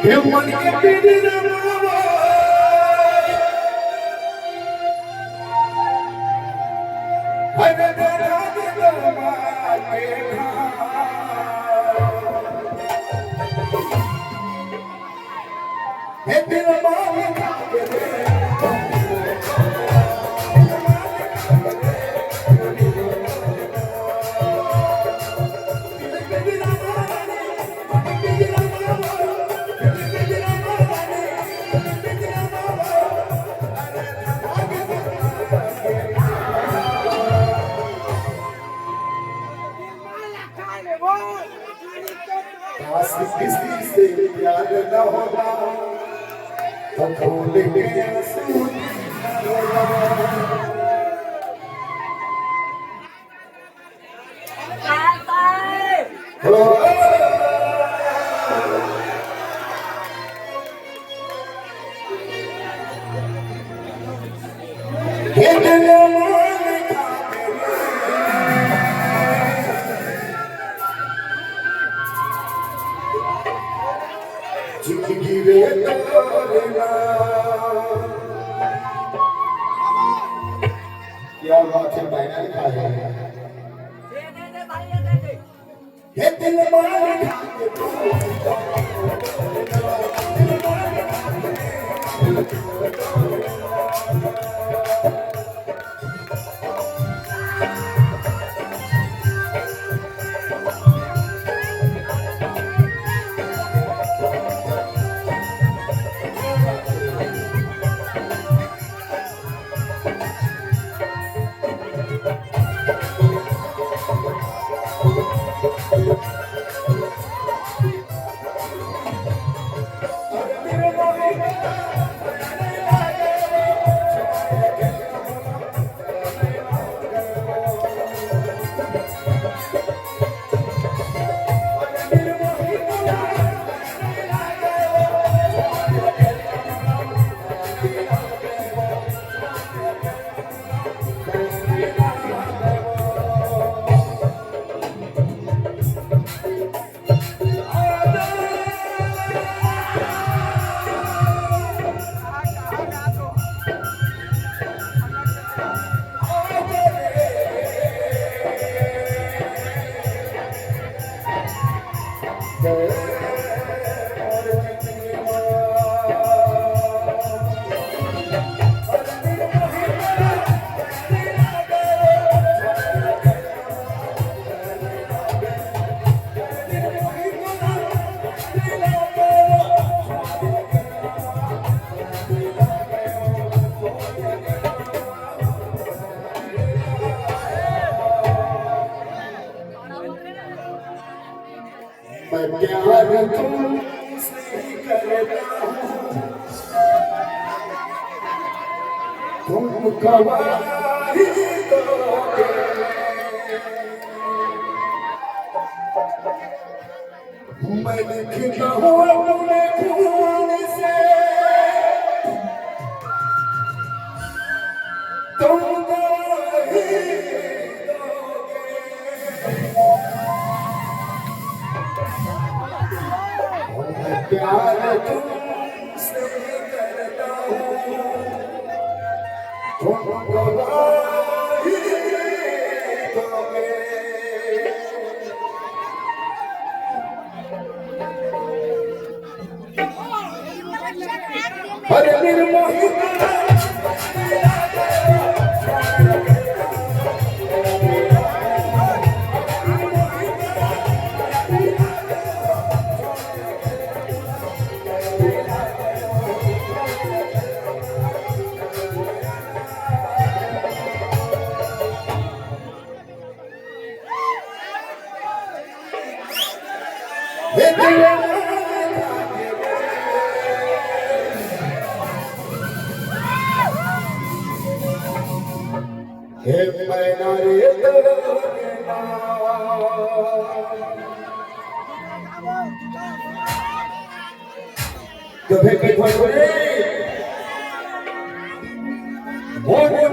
हे मन के पीड़ी रमावा हर दरा के दरबार के हे दिल मांगे किसी से प्यार न होगा तो खोल के आंसू क्या बात है भाई ने लिखा है दे भाई दे हे दिल मार मैं प्यार तुमसे करता हूँ तुम गवाही दोगे मैं लिखता हूँ अपने खून से तुम गवाही प्यार तुमसे करता हूँ तुम गवाही दोगे हर निर्मोही हे मैना रे कभी कहीं थोड़ी मोरे